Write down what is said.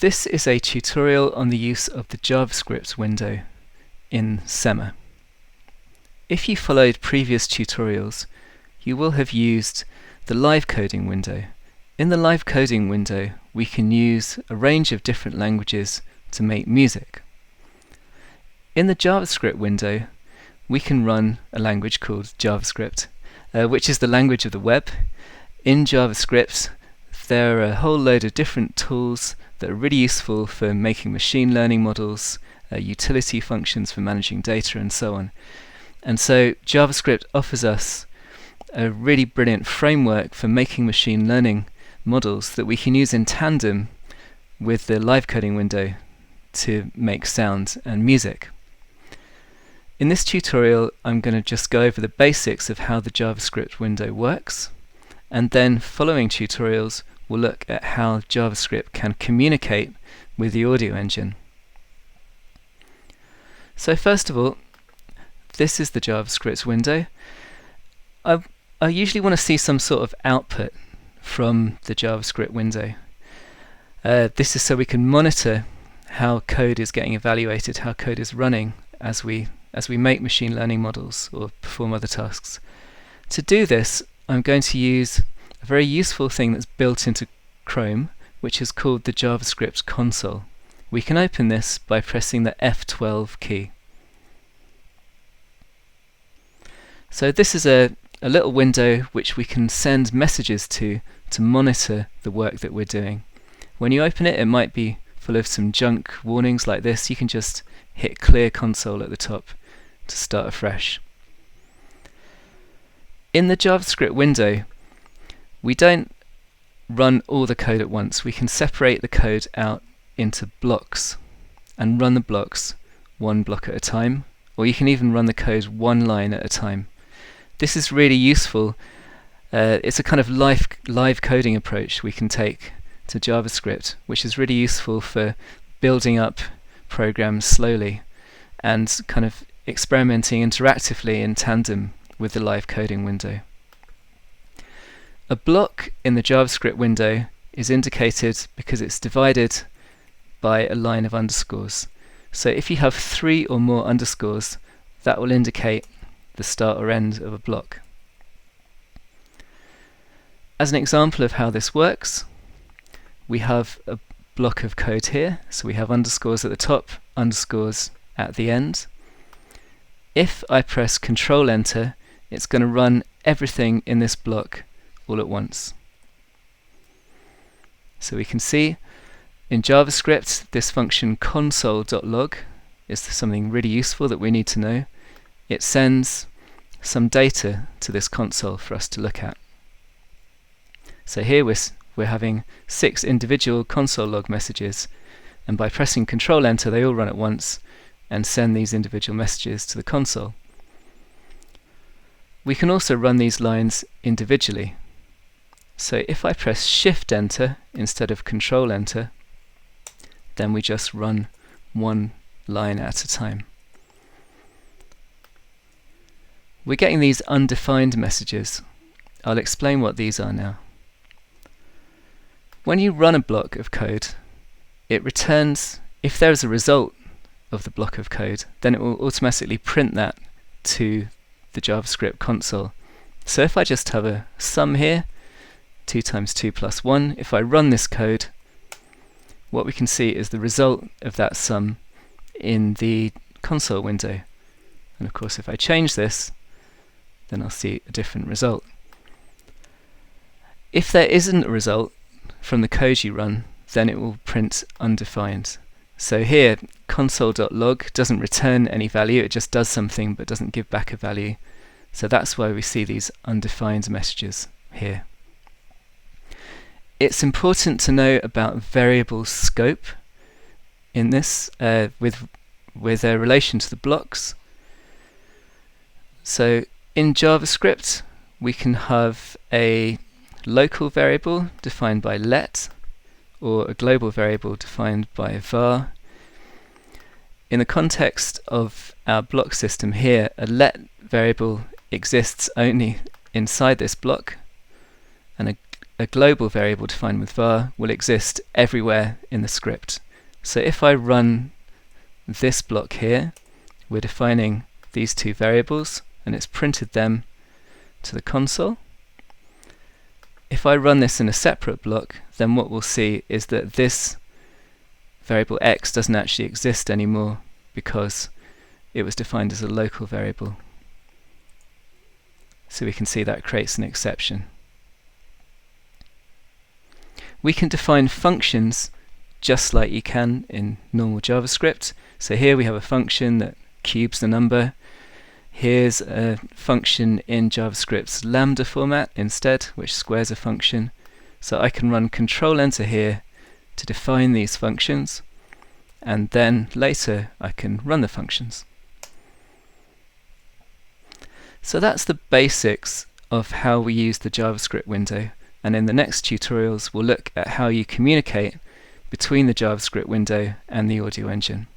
This is a tutorial on the use of the JavaScript window in Sema. If you followed previous tutorials, you will have used the live coding window. In the live coding window, we can use a range of different languages to make music. In the JavaScript window, we can run a language called JavaScript, which is the language of the web. In JavaScript, there are a whole load of different tools that are really useful for making machine learning models, utility functions for managing data, and so on. And so JavaScript offers us a really brilliant framework for making machine learning models that we can use in tandem with the live coding window to make sound and music. In this tutorial, I'm going to just go over the basics of how the JavaScript window works, and then following tutorials we'll look at how JavaScript can communicate with the audio engine. So first of all, this is the JavaScript window. I usually want to see some sort of output from the JavaScript window. This is so we can monitor how code is getting evaluated, how code is running as we make machine learning models or perform other tasks. To do this, I'm going to use a very useful thing that's built into Chrome, which is called the JavaScript console. We can open this by pressing the F12 key. So this is a little window which we can send messages to monitor the work that we're doing. When you open it, it might be full of some junk warnings like this. You can just hit clear console at the top to start afresh. In the JavaScript window, we don't run all the code at once. We can separate the code out into blocks and run the blocks one block at a time, or you can even run the code one line at a time. This is really useful. It's a kind of live coding approach we can take to JavaScript, which is really useful for building up programs slowly and kind of experimenting interactively in tandem with the live coding window. A block in the JavaScript window is indicated because it's divided by a line of underscores. So if you have 3 or more underscores, that will indicate the start or end of a block. As an example of how this works, we have a block of code here. So we have underscores at the top, underscores at the end. If I press Control Enter, it's going to run everything in this block all at once. So we can see in JavaScript this function console.log is something really useful that we need to know. It sends some data to this console for us to look at. So here we're having 6 individual console log messages, and by pressing Control Enter they all run at once and send these individual messages to the console. We can also run these lines individually. So if I press Shift Enter instead of Control Enter, then we just run one line at a time. We're getting these undefined messages. I'll explain what these are now. When you run a block of code, it returns, if there is a result of the block of code, then it will automatically print that to the JavaScript console. So if I just have a sum here, 2 times 2 plus 1, if I run this code, what we can see is the result of that sum in the console window. And of course if I change this, then I'll see a different result. If there isn't a result from the code you run, then it will print undefined. So here, console.log doesn't return any value, it just does something but doesn't give back a value. So that's why we see these undefined messages here. It's important to know about variable scope in this with a relation to the blocks. So in JavaScript we can have a local variable defined by let, or a global variable defined by var. In the context of our block system here, a let variable exists only inside this block, and a a global variable defined with var will exist everywhere in the script. So if I run this block here, we're defining these two variables and it's printed them to the console. If I run this in a separate block, then what we'll see is that this variable x doesn't actually exist anymore because it was defined as a local variable. So we can see that creates an exception. We can define functions just like you can in normal JavaScript. So here we have a function that cubes the number. Here's a function in JavaScript's lambda format instead, which squares a function. So I can run Control-Enter here to define these functions, and then later I can run the functions. So that's the basics of how we use the JavaScript window, and in the next tutorials we'll look at how you communicate between the JavaScript window and the audio engine.